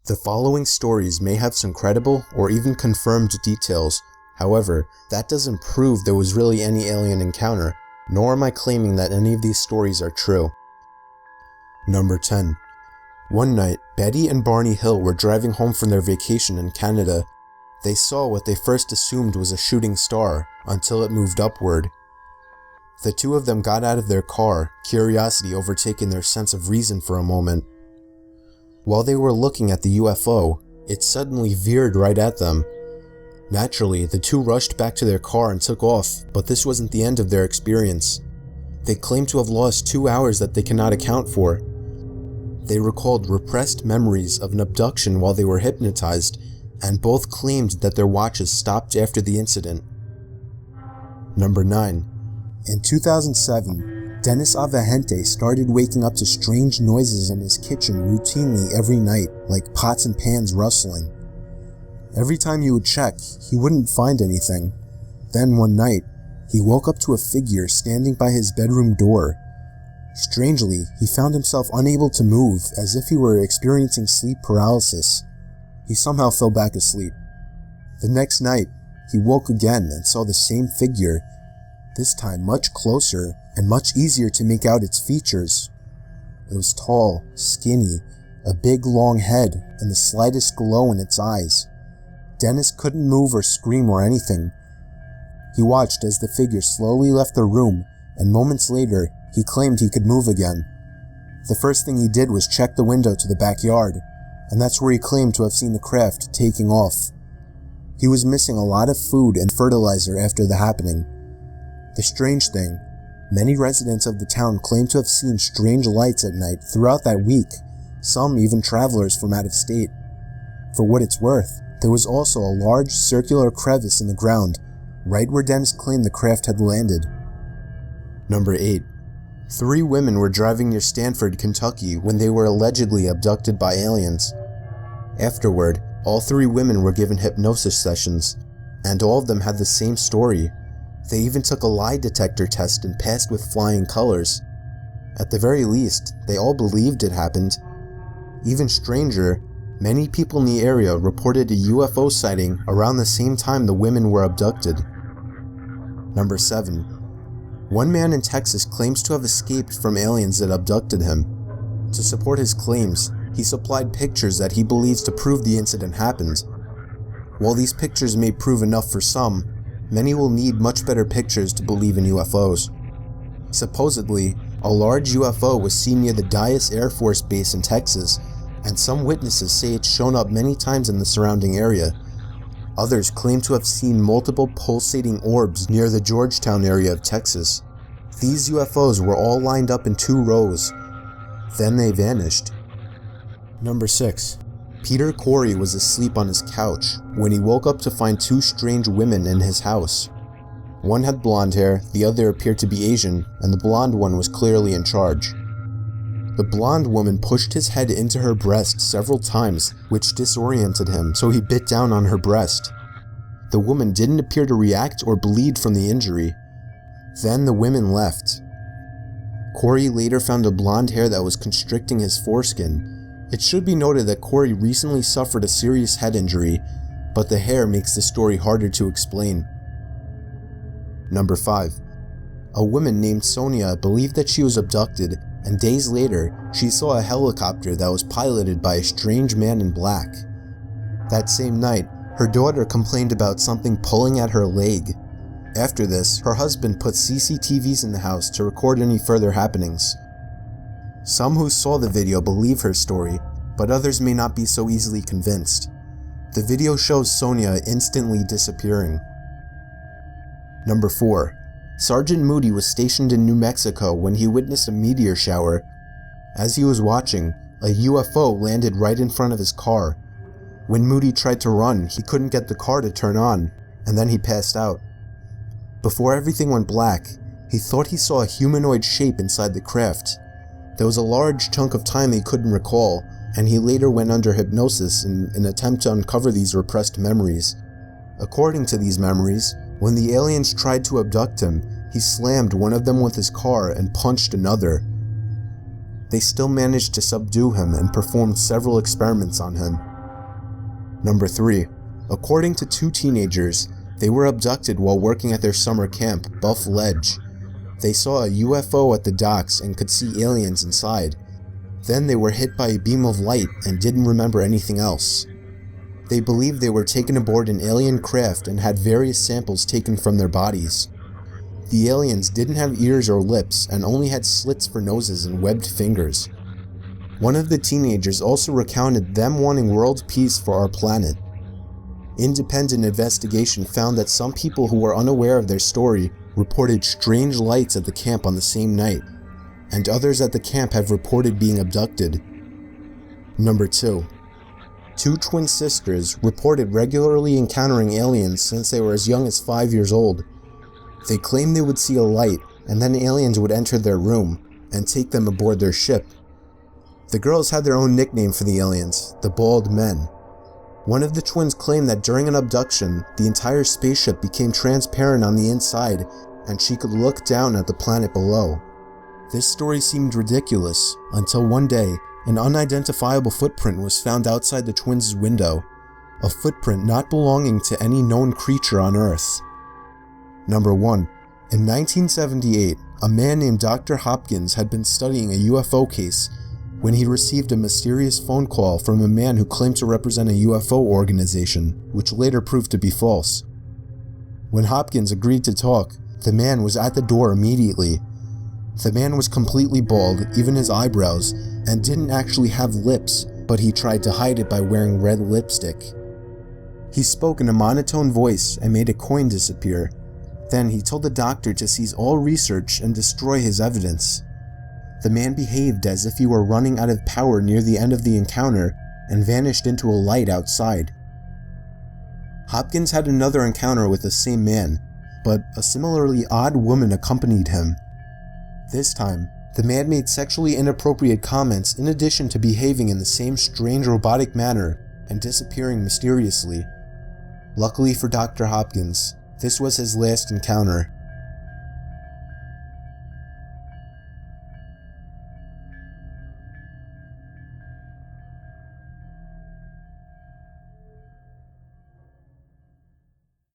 The following stories may have some credible or even confirmed details. However, that doesn't prove there was really any alien encounter, nor am I claiming that any of these stories are true. Number 10. One night, Betty and Barney Hill were driving home from their vacation in Canada. They saw what they first assumed was a shooting star, until it moved upward. The two of them got out of their car, curiosity overtaking their sense of reason for a moment. While they were looking at the UFO, it suddenly veered right at them. Naturally, the two rushed back to their car and took off, but this wasn't the end of their experience. They claimed to have lost 2 hours that they cannot account for. They recalled repressed memories of an abduction while they were hypnotized, and both claimed that their watches stopped after the incident. Number 9. In 2007, Dennis Avahente started waking up to strange noises in his kitchen routinely every night, like pots and pans rustling. Every time he would check, he wouldn't find anything. Then one night, he woke up to a figure standing by his bedroom door. Strangely, he found himself unable to move, as if he were experiencing sleep paralysis. He somehow fell back asleep. The next night, he woke again and saw the same figure, this time much closer and much easier to make out its features. It was tall, skinny, a big long head, and the slightest glow in its eyes. Dennis couldn't move or scream or anything. He watched as the figure slowly left the room, and moments later, he claimed he could move again. The first thing he did was check the window to the backyard, and that's where he claimed to have seen the craft taking off. He was missing a lot of food and fertilizer after the happening. The strange thing, many residents of the town claimed to have seen strange lights at night throughout that week, some even travelers from out of state. For what it's worth, there was also a large circular crevice in the ground, right where Dennis claimed the craft had landed. Number 8. 3 women were driving near Stanford, Kentucky when they were allegedly abducted by aliens. Afterward, all 3 women were given hypnosis sessions, and all of them had the same story. They even took a lie detector test and passed with flying colors. At the very least, they all believed it happened. Even stranger, many people in the area reported a UFO sighting around the same time the women were abducted. Number 7. One man in Texas claims to have escaped from aliens that abducted him. To support his claims, he supplied pictures that he believes to prove the incident happened. While these pictures may prove enough for some, many will need much better pictures to believe in UFOs. Supposedly, a large UFO was seen near the Dyess Air Force Base in Texas, and some witnesses say it's shown up many times in the surrounding area. Others claim to have seen multiple pulsating orbs near the Georgetown area of Texas. These UFOs were all lined up in 2 rows. Then they vanished. Number 6. Peter Corey was asleep on his couch when he woke up to find 2 strange women in his house. One had blonde hair, the other appeared to be Asian, and the blonde one was clearly in charge. The blonde woman pushed his head into her breast several times, which disoriented him, so he bit down on her breast. The woman didn't appear to react or bleed from the injury. Then the women left. Corey later found a blonde hair that was constricting his foreskin. It should be noted that Corey recently suffered a serious head injury, but the hair makes the story harder to explain. Number 5. A woman named Sonia believed that she was abducted, and days later, she saw a helicopter that was piloted by a strange man in black. That same night, her daughter complained about something pulling at her leg. After this, her husband put CCTVs in the house to record any further happenings. Some who saw the video believe her story, but others may not be so easily convinced. The video shows Sonia instantly disappearing. Number 4. Sergeant Moody was stationed in New Mexico when he witnessed a meteor shower. As he was watching, a UFO landed right in front of his car. When Moody tried to run, he couldn't get the car to turn on, and then he passed out. Before everything went black, he thought he saw a humanoid shape inside the craft. There was a large chunk of time he couldn't recall, and he later went under hypnosis in an attempt to uncover these repressed memories. According to these memories, when the aliens tried to abduct him, he slammed one of them with his car and punched another. They still managed to subdue him and performed several experiments on him. Number 3. According to 2 teenagers, they were abducted while working at their summer camp, Buff Ledge. They saw a UFO at the docks and could see aliens inside. Then they were hit by a beam of light and didn't remember anything else. They believed they were taken aboard an alien craft and had various samples taken from their bodies. The aliens didn't have ears or lips and only had slits for noses and webbed fingers. One of the teenagers also recounted them wanting world peace for our planet. Independent investigation found that some people who were unaware of their story reported strange lights at the camp on the same night, and others at the camp have reported being abducted. Number 2. 2 twin sisters reported regularly encountering aliens since they were as young as 5 years old. They claimed they would see a light, and then aliens would enter their room and take them aboard their ship. The girls had their own nickname for the aliens, the Bald Men. One of the twins claimed that during an abduction, the entire spaceship became transparent on the inside, and she could look down at the planet below. This story seemed ridiculous, until one day, an unidentifiable footprint was found outside the twins' window, a footprint not belonging to any known creature on Earth. Number 1. In 1978, a man named Dr. Hopkins had been studying a UFO case when he received a mysterious phone call from a man who claimed to represent a UFO organization, which later proved to be false. When Hopkins agreed to talk, the man was at the door immediately. The man was completely bald, even his eyebrows, and didn't actually have lips, but he tried to hide it by wearing red lipstick. He spoke in a monotone voice and made a coin disappear. Then he told the doctor to seize all research and destroy his evidence. The man behaved as if he were running out of power near the end of the encounter and vanished into a light outside. Hopkins had another encounter with the same man, but a similarly odd woman accompanied him. This time, the man made sexually inappropriate comments in addition to behaving in the same strange robotic manner and disappearing mysteriously. Luckily for Dr. Hopkins, this was his last encounter.